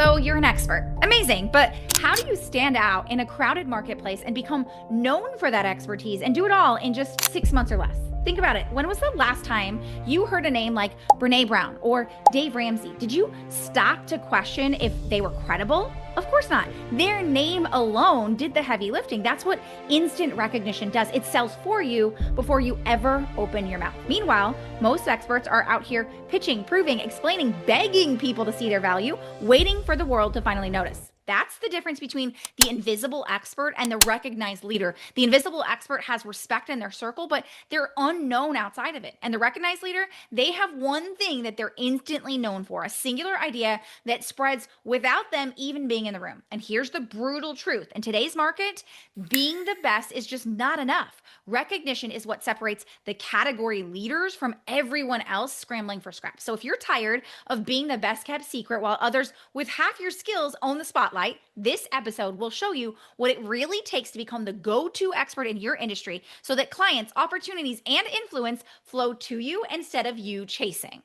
So you're an expert. Amazing. But how do you stand out in a crowded marketplace and become known for that expertise and do it all in just 6 months or less? Think about it. When was the last time you heard a name like Brene Brown or Dave Ramsey? Did you stop to question if they were credible? Of course not. Their name alone did the heavy lifting. That's what instant recognition does. It sells for you before you ever open your mouth. Meanwhile, most experts are out here pitching, proving, explaining, begging people to see their value, waiting for the world to finally notice. That's the difference between the invisible expert and the recognized leader. The invisible expert has respect in their circle, but they're unknown outside of it. And the recognized leader, they have one thing that they're instantly known for, a singular idea that spreads without them even being in the room. And here's the brutal truth. In today's market, being the best is just not enough. Recognition is what separates the category leaders from everyone else scrambling for scraps. So if you're tired of being the best kept secret while others with half your skills own the spotlight, this episode will show you what it really takes to become the go-to expert in your industry so that clients, opportunities, and influence flow to you instead of you chasing.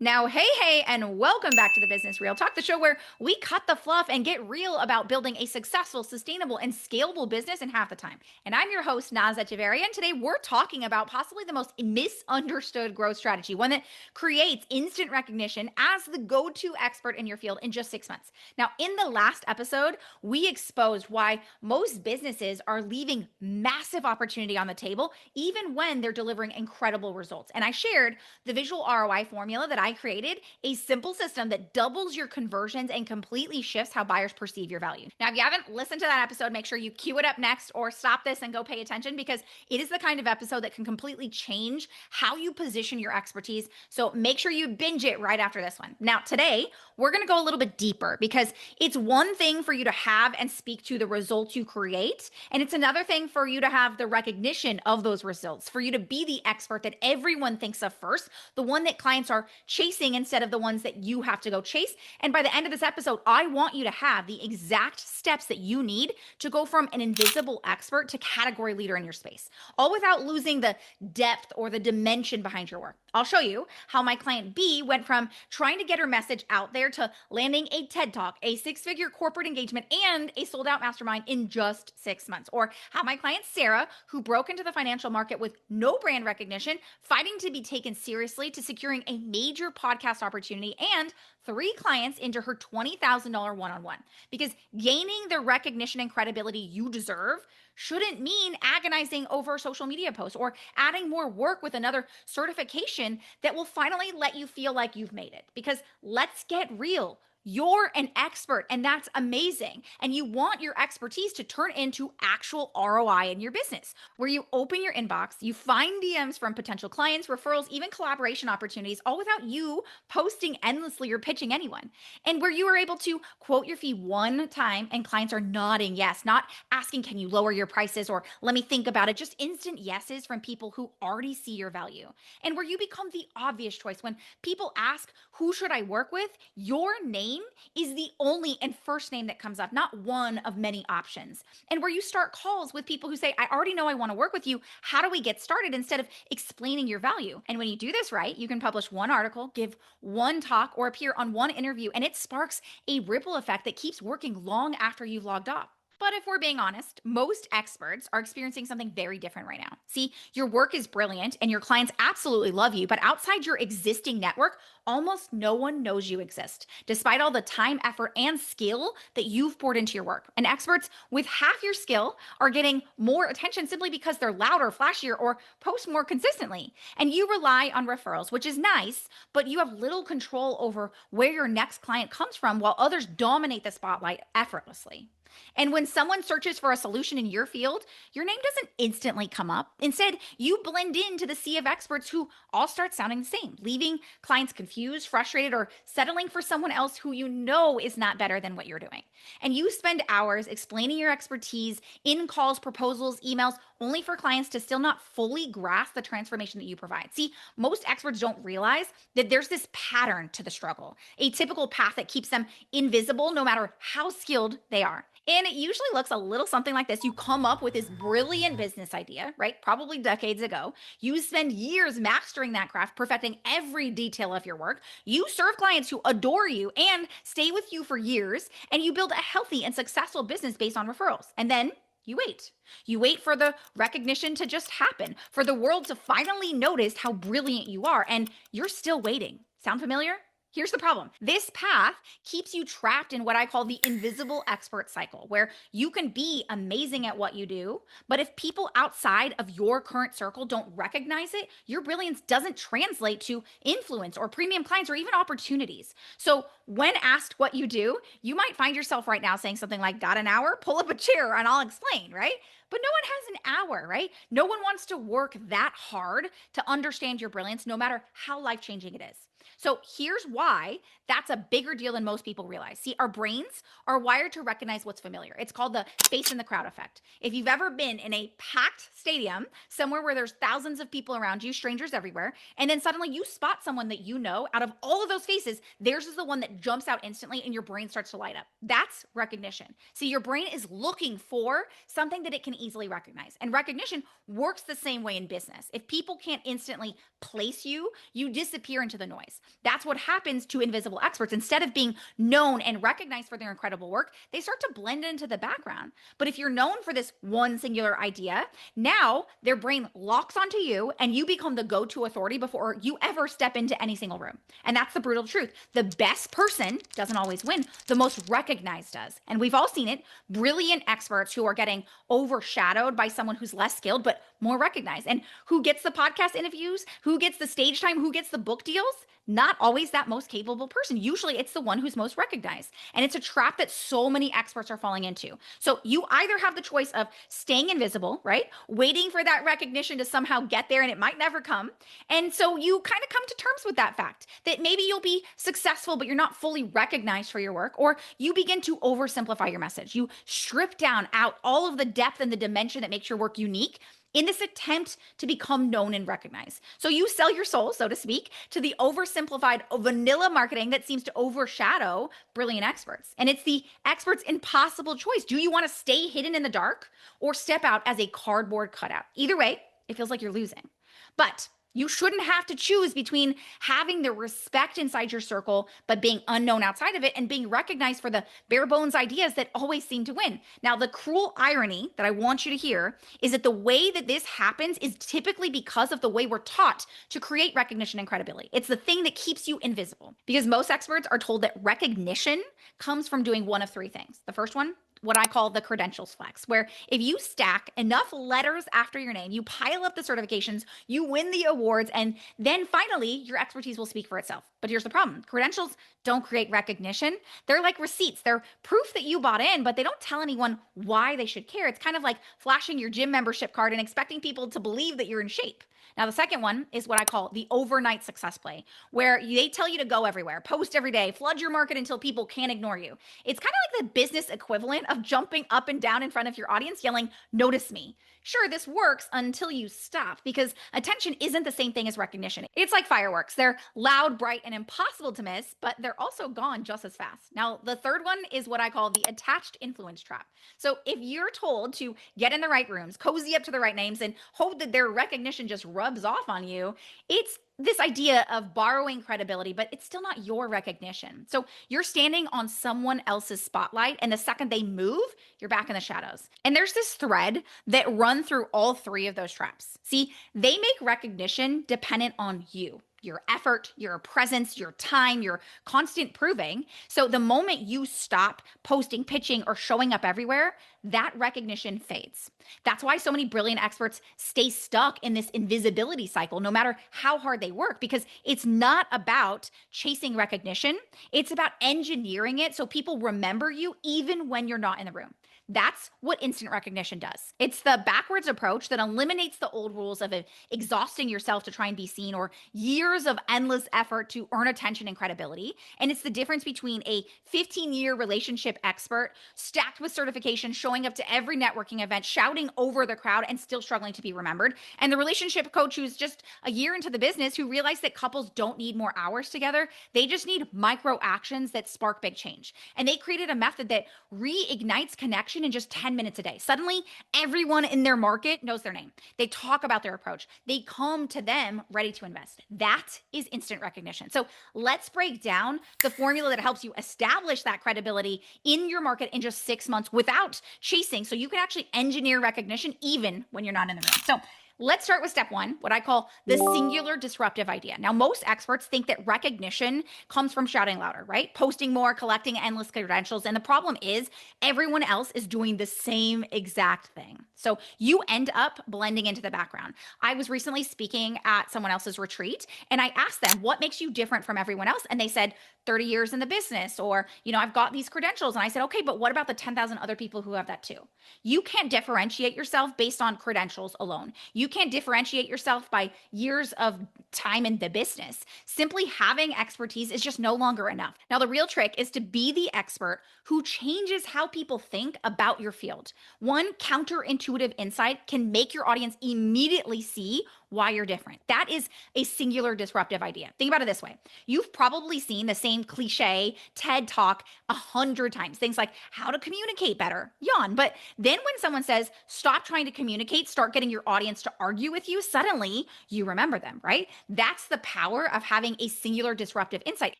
Now, hey, and welcome back to the Business Real Talk, the show where we cut the fluff and get real about building a successful, sustainable, and scalable business in half the time. And I'm your host, Echeverria, and today we're talking about possibly the most misunderstood growth strategy, one that creates instant recognition as the go-to expert in your field in just 6 months. Now, in the last episode, we exposed why most businesses are leaving massive opportunity on the table, even when they're delivering incredible results. And I shared the visual ROI formula that I created, a simple system that doubles your conversions and completely shifts how buyers perceive your value. Now, if you haven't listened to that episode, make sure you cue it up next or stop this and go pay attention, because it is the kind of episode that can completely change how you position your expertise. So make sure you binge it right after this one. Now, today, we're going to go a little bit deeper, because it's one thing for you to have and speak to the results you create, and it's another thing for you to have the recognition of those results, for you to be the expert that everyone thinks of first, the one that clients are chasing instead of the ones that you have to go chase. And by the end of this episode, I want you to have the exact steps that you need to go from an invisible expert to category leader in your space, all without losing the depth or the dimension behind your work. I'll show you how my client B went from trying to get her message out there to landing a TED Talk, a six-figure corporate engagement, and a sold-out mastermind in just 6 months. Or how my client Sarah, who broke into the financial market with no brand recognition, fighting to be taken seriously, to securing a major podcast opportunity and 3 clients into her $20,000 one-on-one. Because gaining the recognition and credibility you deserve shouldn't mean agonizing over social media posts or adding more work with another certification that will finally let you feel like you've made it. Because let's get real. You're an expert, and that's amazing. And you want your expertise to turn into actual ROI in your business, where you open your inbox, you find DMs from potential clients, referrals, even collaboration opportunities, all without you posting endlessly or pitching anyone. And where you are able to quote your fee one time and clients are nodding yes, not asking, can you lower your prices or let me think about it, just instant yeses from people who already see your value. And where you become the obvious choice when people ask, who should I work with? Your name is the only and first name that comes up, not one of many options. And where you start calls with people who say, I already know I want to work with you. How do we get started? Instead of explaining your value. And when you do this right, you can publish one article, give one talk, or appear on one interview, and it sparks a ripple effect that keeps working long after you've logged off. But if we're being honest, most experts are experiencing something very different right now. See, your work is brilliant and your clients absolutely love you, but outside your existing network, almost no one knows you exist, despite all the time, effort, and skill that you've poured into your work. And experts with half your skill are getting more attention simply because they're louder, flashier, or post more consistently. And you rely on referrals, which is nice, but you have little control over where your next client comes from while others dominate the spotlight effortlessly. And when someone searches for a solution in your field, your name doesn't instantly come up. Instead, you blend into the sea of experts who all start sounding the same, leaving clients confused, frustrated, or settling for someone else who you know is not better than what you're doing. And you spend hours explaining your expertise in calls, proposals, emails, only for clients to still not fully grasp the transformation that you provide. See, most experts don't realize that there's this pattern to the struggle, a typical path that keeps them invisible no matter how skilled they are. And it usually looks a little something like this. You come up with this brilliant business idea, right? Probably decades ago. You spend years mastering that craft, perfecting every detail of your work. You serve clients who adore you and stay with you for years, and you build a healthy and successful business based on referrals. And then you wait. You wait for the recognition to just happen, for the world to finally notice how brilliant you are, and you're still waiting. Sound familiar? Here's the problem. This path keeps you trapped in what I call the invisible expert cycle, where you can be amazing at what you do, but if people outside of your current circle don't recognize it, your brilliance doesn't translate to influence or premium clients or even opportunities. So, when asked what you do, you might find yourself right now saying something like, "Got an hour? Pull up a chair and I'll explain," right? But no one has an hour, right? No one wants to work that hard to understand your brilliance, no matter how life changing it is. So here's why that's a bigger deal than most people realize. See, our brains are wired to recognize what's familiar. It's called the space in the crowd effect. If you've ever been in a packed stadium, somewhere where there's thousands of people around you, strangers everywhere, and then suddenly you spot someone that you know, out of all of those faces, theirs is the one that jumps out instantly and your brain starts to light up. That's recognition. See, your brain is looking for something that it can easily recognize. And recognition works the same way in business. If people can't instantly place you, you disappear into the noise. That's what happens to invisible experts. Instead of being known and recognized for their incredible work, they start to blend into the background. But if you're known for this one singular idea, now their brain locks onto you and you become the go-to authority before you ever step into any single room. And that's the brutal truth. The best person doesn't always win. The most recognized does. And we've all seen it. Brilliant experts who are getting overshadowed by someone who's less skilled, but more recognized. And who gets the podcast interviews? Who gets the stage time? Who gets the book deals? Not always that most capable person. Usually it's the one who's most recognized. And it's a trap that so many experts are falling into. So you either have the choice of staying invisible, right? Waiting for that recognition to somehow get there and it might never come. And so you kind of come to terms with that fact that maybe you'll be successful, but you're not fully recognized for your work, or you begin to oversimplify your message. You strip down out all of the depth and the dimension that makes your work unique in this attempt to become known and recognized. So you sell your soul, so to speak, to the oversimplified vanilla marketing that seems to overshadow brilliant experts. And it's the expert's impossible choice. Do you want to stay hidden in the dark or step out as a cardboard cutout? Either way, it feels like you're losing. But you shouldn't have to choose between having the respect inside your circle, but being unknown outside of it, and being recognized for the bare bones ideas that always seem to win. Now, the cruel irony that I want you to hear is that the way that this happens is typically because of the way we're taught to create recognition and credibility. It's the thing that keeps you invisible, because most experts are told that recognition comes from doing one of three things. The first one, what I call the credentials flex, where if you stack enough letters after your name, you pile up the certifications, you win the awards, and then finally your expertise will speak for itself. But here's the problem. Credentials don't create recognition. They're like receipts. They're proof that you bought in, but they don't tell anyone why they should care. It's kind of like flashing your gym membership card and expecting people to believe that you're in shape. Now, the second one is what I call the overnight success play, where they tell you to go everywhere, post every day, flood your market until people can't ignore you. It's kind of like the business equivalent of jumping up and down in front of your audience, yelling, "Notice me." Sure, this works until you stop, because attention isn't the same thing as recognition. It's like fireworks. They're loud, bright, and impossible to miss, but they're also gone just as fast. Now, the third one is what I call the attached influence trap. So if you're told to get in the right rooms, cozy up to the right names, and hope that their recognition just rubs off on you, it's this idea of borrowing credibility, but it's still not your recognition. So you're standing on someone else's spotlight, and the second they move, you're back in the shadows. And there's this thread that run through all three of those traps. See, they make recognition dependent on you. Your effort, your presence, your time, your constant proving. So the moment you stop posting, pitching, or showing up everywhere, that recognition fades. That's why so many brilliant experts stay stuck in this invisibility cycle, no matter how hard they work, because it's not about chasing recognition. It's about engineering it so people remember you even when you're not in the room. That's what instant recognition does. It's the backwards approach that eliminates the old rules of exhausting yourself to try and be seen or years of endless effort to earn attention and credibility. And it's the difference between a 15-year relationship expert stacked with certification, showing up to every networking event, shouting over the crowd, and still struggling to be remembered, and the relationship coach who's just a year into the business who realized that couples don't need more hours together. They just need micro actions that spark big change. And they created a method that reignites connection in just 10 minutes a day. Suddenly, everyone in their market knows their name. They talk about their approach. They come to them ready to invest. That is instant recognition. So let's break down the formula that helps you establish that credibility in your market in just 6 months without chasing, so you can actually engineer recognition even when you're not in the room. So let's start with step one, what I call the singular disruptive idea. Now, most experts think that recognition comes from shouting louder, right? Posting more, collecting endless credentials. And the problem is everyone else is doing the same exact thing. So you end up blending into the background. I was recently speaking at someone else's retreat, and I asked them, what makes you different from everyone else? And they said, 30 years in the business, or, I've got these credentials. And I said, okay, but what about the 10,000 other people who have that too? You can't differentiate yourself based on credentials alone. You can't differentiate yourself by years of time in the business. Simply having expertise is just no longer enough. Now, the real trick is to be the expert who changes how people think about your field. One counterintuitive insight can make your audience immediately see why you're different. That is a singular disruptive idea. Think about it this way. You've probably seen the same cliche TED talk 100 times. Things like how to communicate better, yawn. But then when someone says, stop trying to communicate, start getting your audience to argue with you, suddenly you remember them, right? That's the power of having a singular disruptive insight.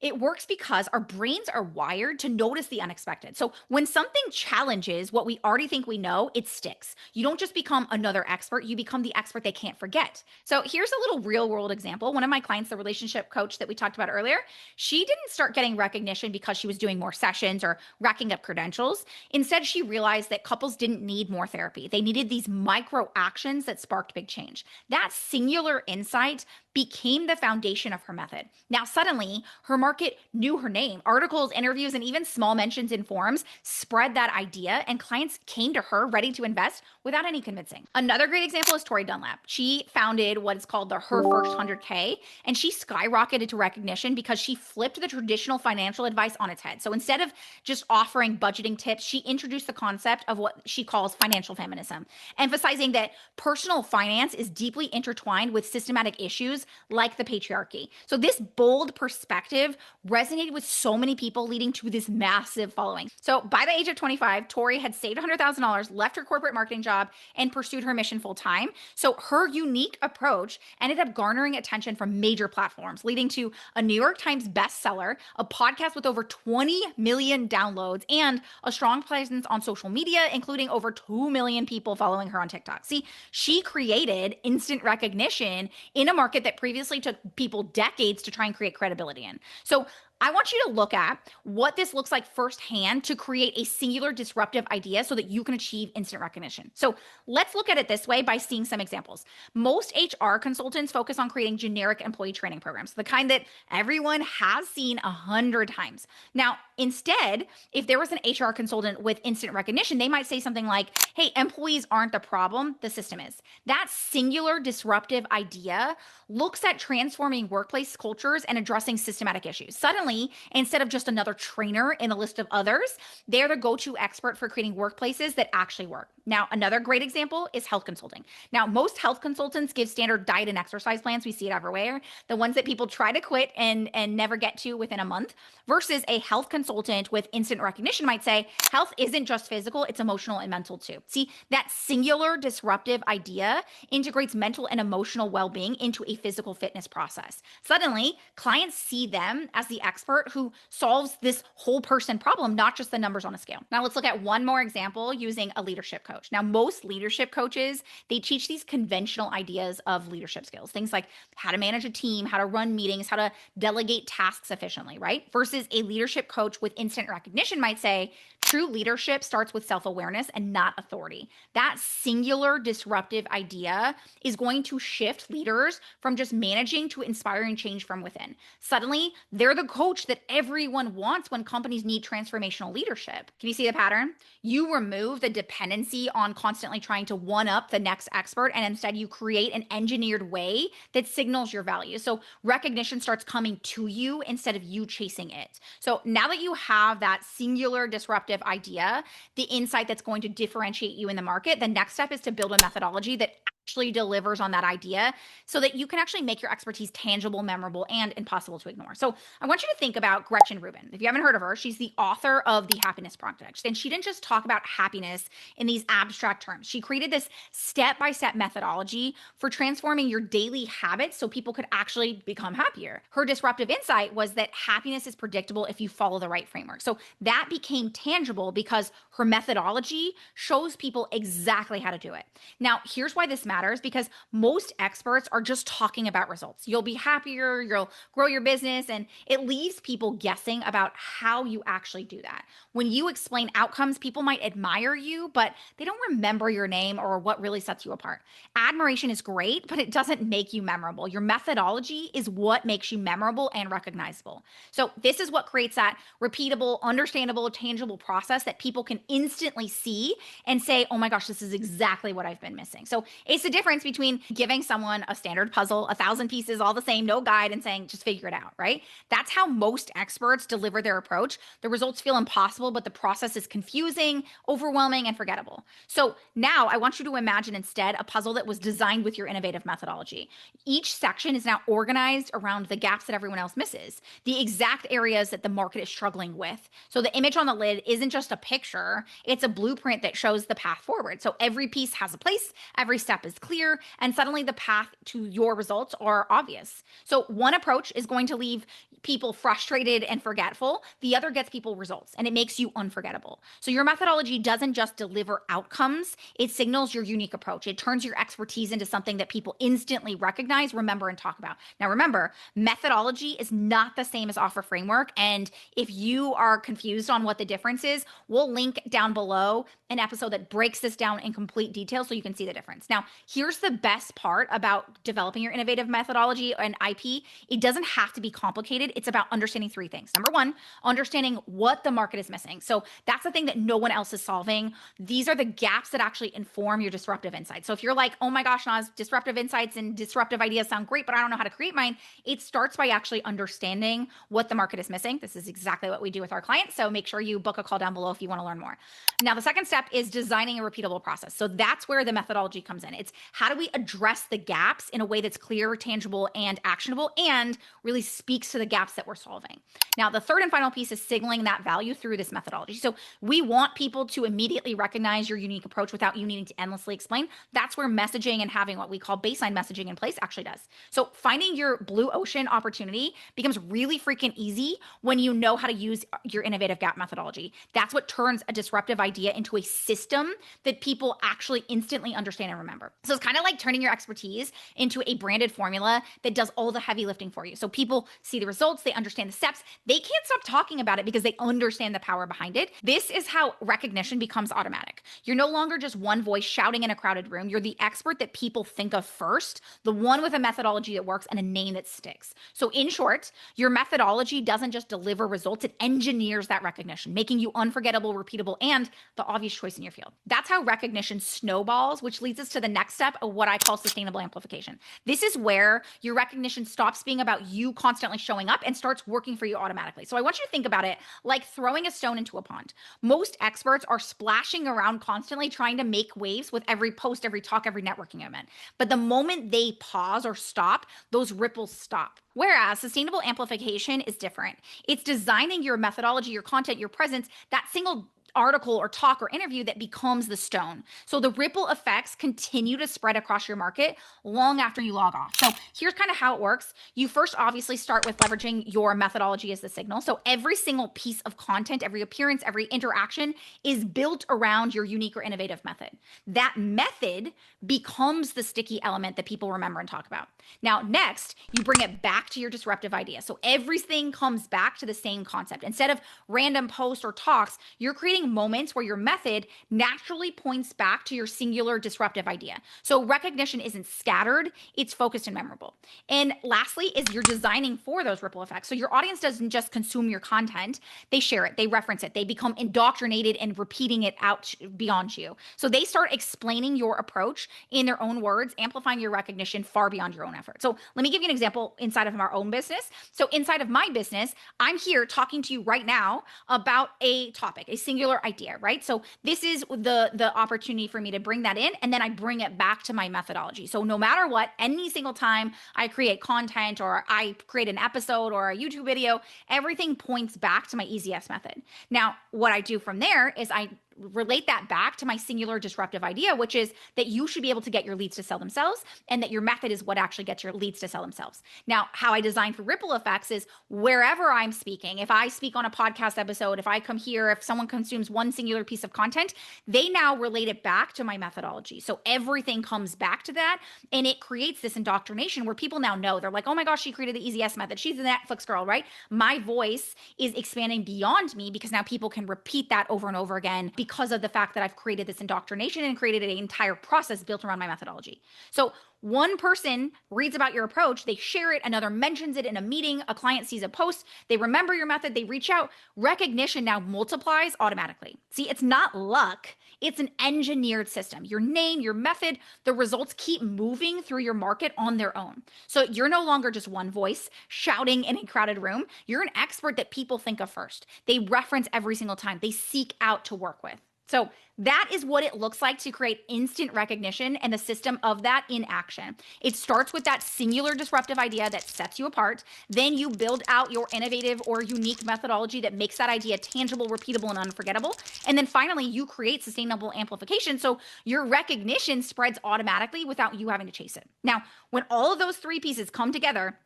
It works because our brains are wired to notice the unexpected. So when something challenges what we already think we know, it sticks. You don't just become another expert, you become the expert they can't forget. So here's a little real world example. One of my clients, the relationship coach that we talked about earlier, she didn't start getting recognition because she was doing more sessions or racking up credentials. Instead, she realized that couples didn't need more therapy. They needed these micro actions that sparked big change. That singular insight became the foundation of her method. Now, suddenly, her market knew her name. Articles, interviews, and even small mentions in forums spread that idea, and clients came to her ready to invest without any convincing. Another great example is Tori Dunlap. She founded what is called the Her First 100K, and she skyrocketed to recognition because she flipped the traditional financial advice on its head. So instead of just offering budgeting tips, she introduced the concept of what she calls financial feminism, emphasizing that personal finance is deeply intertwined with systematic issues like the patriarchy. So this bold perspective resonated with so many people, leading to this massive following. So by the age of 25, Tori had saved $100,000, left her corporate marketing job, and pursued her mission full time. So her unique approach ended up garnering attention from major platforms, leading to a New York Times bestseller, a podcast with over 20 million downloads, and a strong presence on social media, including over 2 million people following her on TikTok. See, she created instant recognition in a market that previously took people decades to try and create credibility in. So I want you to look at what this looks like firsthand to create a singular disruptive idea so that you can achieve instant recognition. So let's look at it this way by seeing some examples. Most HR consultants focus on creating generic employee training programs, the kind that everyone has seen 100 times. Now, instead, if there was an HR consultant with instant recognition, they might say something like, hey, employees aren't the problem, the system is. That singular disruptive idea looks at transforming workplace cultures and addressing systematic issues. Suddenly, instead of just another trainer in a list of others, they're the go-to expert for creating workplaces that actually work. Now, another great example is health consulting. Now, most health consultants give standard diet and exercise plans. We see it everywhere. The ones that people try to quit and never get to within a month, versus a health consultant with instant recognition might say, health isn't just physical, it's emotional and mental too. See, that singular disruptive idea integrates mental and emotional well-being into a physical fitness process. Suddenly, clients see them as the expert who solves this whole person problem, not just the numbers on a scale. Now, let's look at one more example using a leadership coach. Now, most leadership coaches, they teach these conventional ideas of leadership skills, things like how to manage a team, how to run meetings, how to delegate tasks efficiently, right? Versus a leadership coach with instant recognition might say, True leadership starts with self-awareness and not authority. That singular disruptive idea is going to shift leaders from just managing to inspiring change from within. Suddenly, they're the coach that everyone wants when companies need transformational leadership. Can you see the pattern? You remove the dependency on constantly trying to one up the next expert, and instead you create an engineered way that signals your value. So recognition starts coming to you instead of you chasing it. So now that you have that singular disruptive idea, the insight that's going to differentiate you in the market, the next step is to build a methodology that actually delivers on that idea so that you can actually make your expertise tangible, memorable, and impossible to ignore. So I want you to think about Gretchen Rubin. If you haven't heard of her, she's the author of The Happiness Project. And she didn't just talk about happiness in these abstract terms. She created this step-by-step methodology for transforming your daily habits so people could actually become happier. Her disruptive insight was that happiness is predictable if you follow the right framework. So that became tangible because her methodology shows people exactly how to do it. Now, here's why this matters, because most experts are just talking about results. You'll be happier, you'll grow your business, and it leaves people guessing about how you actually do that. When you explain outcomes, people might admire you, but they don't remember your name or what really sets you apart. Admiration is great, but it doesn't make you memorable. Your methodology is what makes you memorable and recognizable. So this is what creates that repeatable, understandable, tangible process that people can instantly see and say, oh my gosh, this is exactly what I've been missing. So it's the difference between giving someone a standard puzzle, 1,000 pieces, all the same, no guide, and saying, just figure it out, right? That's how most experts deliver their approach. The results feel impossible, but the process is confusing, overwhelming, and forgettable. So now I want you to imagine instead a puzzle that was designed with your innovative methodology. Each section is now organized around the gaps that everyone else misses, the exact areas that the market is struggling with. So the image on the lid isn't just a picture, it's a blueprint that shows the path forward. So every piece has a place, every step is clear, and suddenly the path to your results are obvious. So one approach is going to leave people frustrated and forgetful. The other gets people results, and it makes you unforgettable. So your methodology doesn't just deliver outcomes, it signals your unique approach. It turns your expertise into something that people instantly recognize, remember, and talk about. Now remember, methodology is not the same as offer framework. And if you are confused on what the difference is, we'll link down below an episode that breaks this down in complete detail so you can see the difference. Now, here's the best part about developing your innovative methodology and IP. It doesn't have to be complicated. It's about understanding three things. Number one, understanding what the market is missing. So that's the thing that no one else is solving. These are the gaps that actually inform your disruptive insights. So if you're like, oh my gosh, Naz, disruptive insights and disruptive ideas sound great, but I don't know how to create mine, it starts by actually understanding what the market is missing. This is exactly what we do with our clients. So make sure you book a call down below if you want to learn more. Now, the second step is designing a repeatable process. So that's where the methodology comes in. It's how do we address the gaps in a way that's clear, tangible, and actionable, and really speaks to the gaps that we're solving. Now, the third and final piece is signaling that value through this methodology. So we want people to immediately recognize your unique approach without you needing to endlessly explain. That's where messaging and having what we call baseline messaging in place actually does. So finding your blue ocean opportunity becomes really freaking easy when you know how to use your innovative gap methodology. That's what turns a disruptive idea into a system that people actually instantly understand and remember. So it's kind of like turning your expertise into a branded formula that does all the heavy lifting for you. So people see the results, they understand the steps, they can't stop talking about it because they understand the power behind it. This is how recognition becomes automatic. You're no longer just one voice shouting in a crowded room. You're the expert that people think of first, the one with a methodology that works and a name that sticks. So in short, your methodology doesn't just deliver results, it engineers that recognition, making you unforgettable, repeatable, and the obvious choice in your field. That's how recognition snowballs, which leads us to the next step of what I call sustainable amplification. This is where your recognition stops being about you constantly showing up and starts working for you automatically. So I want you to think about it like throwing a stone into a pond. Most experts are splashing around constantly trying to make waves with every post, every talk, every networking event. But the moment they pause or stop, those ripples stop. Whereas sustainable amplification is different. It's designing your methodology, your content, your presence, that single article or talk or interview that becomes the stone. So the ripple effects continue to spread across your market long after you log off. So here's kind of how it works. You first obviously start with leveraging your methodology as the signal. So every single piece of content, every appearance, every interaction is built around your unique or innovative method. That method becomes the sticky element that people remember and talk about. Now, next, you bring it back to your disruptive idea. So everything comes back to the same concept. Instead of random posts or talks, you're creating creating moments where your method naturally points back to your singular disruptive idea. So recognition isn't scattered, it's focused and memorable. And lastly is you're designing for those ripple effects. So your audience doesn't just consume your content, they share it, they reference it, they become indoctrinated and repeating it out beyond you. So they start explaining your approach in their own words, amplifying your recognition far beyond your own effort. So let me give you an example inside of our own business. So inside of my business, I'm here talking to you right now about a topic, a singular idea, right? So this is the opportunity for me to bring that in, and then I bring it back to my methodology. So no matter what, any single time I create content or I create an episode or a YouTube video, everything points back to my EZS method. Now, what I do from there is I relate that back to my singular disruptive idea, which is that you should be able to get your leads to sell themselves, and that your method is what actually gets your leads to sell themselves. Now, how I design for ripple effects is wherever I'm speaking, if I speak on a podcast episode, if I come here, if someone consumes one singular piece of content, they now relate it back to my methodology. So everything comes back to that, and it creates this indoctrination where people now know. They're like, oh my gosh, she created the EZS method. She's the Netflix girl, right? My voice is expanding beyond me because now people can repeat that over and over again because of the fact that I've created this indoctrination and created an entire process built around my methodology. So one person reads about your approach, they share it, another mentions it in a meeting, a client sees a post, they remember your method, they reach out. Recognition now multiplies automatically. See, it's not luck, it's an engineered system. Your name, your method, the results keep moving through your market on their own. So you're no longer just one voice shouting in a crowded room. You're an expert that people think of first. They reference every single time. They seek out to work with. So that is what it looks like to create instant recognition and the system of that in action. It starts with that singular disruptive idea that sets you apart. Then you build out your innovative or unique methodology that makes that idea tangible, repeatable, and unforgettable. And then finally, you create sustainable amplification. So your recognition spreads automatically without you having to chase it. Now, when all of those three pieces come together,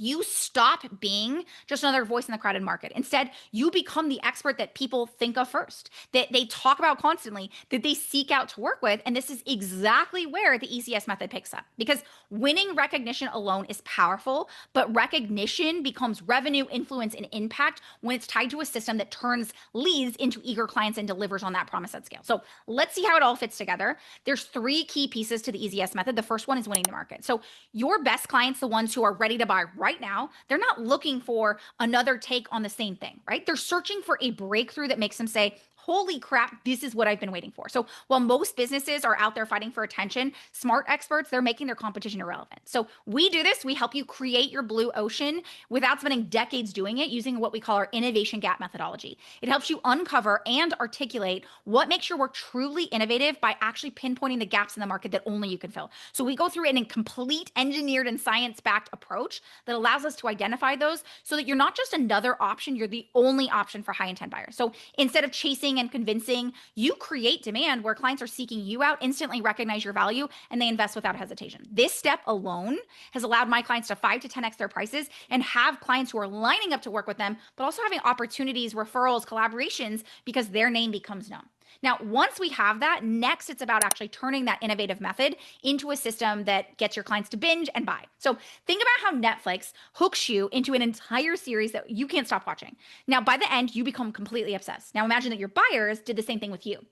you stop being just another voice in the crowded market. Instead, you become the expert that people think of first, that they talk about constantly, that they seek out to work with. And this is exactly where the ECS method picks up, because winning recognition alone is powerful, but recognition becomes revenue, influence, and impact when it's tied to a system that turns leads into eager clients and delivers on that promise at scale. So let's see how it all fits together. There's three key pieces to the EZS method. The first one is winning the market. So your best clients, the ones who are ready to buy right now, they're not looking for another take on the same thing, right? They're searching for a breakthrough that makes them say, holy crap, this is what I've been waiting for. So while most businesses are out there fighting for attention, smart experts, they're making their competition irrelevant. So we do this. We help you create your blue ocean without spending decades doing it, using what we call our innovation gap methodology. It helps you uncover and articulate what makes your work truly innovative by actually pinpointing the gaps in the market that only you can fill. So we go through it in a complete engineered and science-backed approach that allows us to identify those so that you're not just another option, you're the only option for high intent buyers. So instead of chasing and convincing, you create demand where clients are seeking you out, instantly recognize your value, and they invest without hesitation. This step alone has allowed my clients to 5 to 10x their prices and have clients who are lining up to work with them, but also having opportunities, referrals, collaborations, because their name becomes known. Now, once we have that, next it's about actually turning that innovative method into a system that gets your clients to binge and buy. So think about how Netflix hooks you into an entire series that you can't stop watching. Now, by the end, you become completely obsessed. Now, imagine that your buyers did the same thing with you.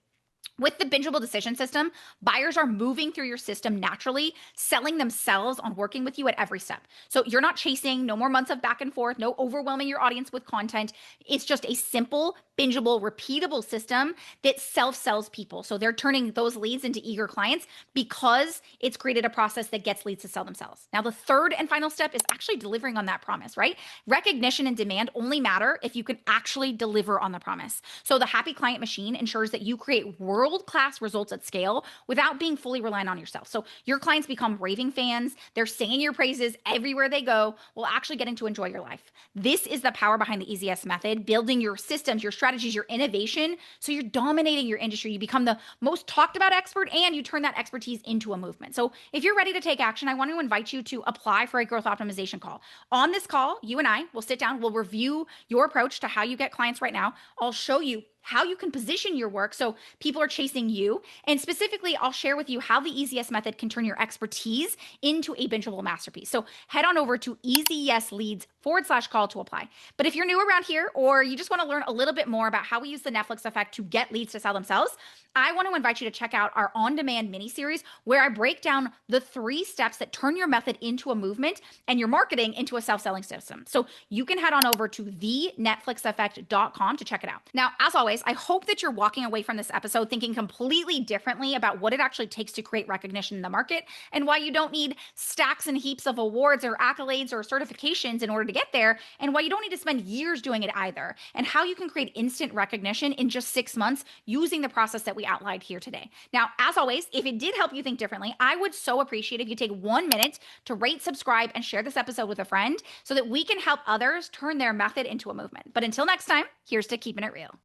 With the bingeable decision system, buyers are moving through your system naturally, selling themselves on working with you at every step. So you're not chasing, no more months of back and forth, no overwhelming your audience with content. It's just a simple, bingeable, repeatable system that self-sells people. So they're turning those leads into eager clients because it's created a process that gets leads to sell themselves. Now, the third and final step is actually delivering on that promise, right? Recognition and demand only matter if you can actually deliver on the promise. So the happy client machine ensures that you create world-class results at scale without being fully reliant on yourself. So your clients become raving fans. They're singing your praises everywhere they go while actually getting to enjoy your life. This is the power behind the EZS method, building your systems, your strategies, your innovation. So you're dominating your industry. You become the most talked about expert and you turn that expertise into a movement. So if you're ready to take action, I want to invite you to apply for a growth optimization call. On this call, you and I will sit down, we'll review your approach to how you get clients right now. I'll show you how you can position your work so people are chasing you. And specifically, I'll share with you how the EZS method can turn your expertise into a bingeable masterpiece. So head on over to easyesleads call to apply. But if you're new around here or you just want to learn a little bit more about how we use the Netflix effect to get leads to sell themselves, I want to invite you to check out our on-demand mini series where I break down the 3 steps that turn your method into a movement and your marketing into a self-selling system. So you can head on over to thenetflixeffect.com to check it out. Now, as always, I hope that you're walking away from this episode thinking completely differently about what it actually takes to create recognition in the market and why you don't need stacks and heaps of awards or accolades or certifications in order to get there, and why you don't need to spend years doing it either, and how you can create instant recognition in just 6 months using the process that we outlined here today. Now, as always, if it did help you think differently, I would so appreciate if you take 1 minute to rate, subscribe, and share this episode with a friend so that we can help others turn their method into a movement. But until next time, here's to keeping it real.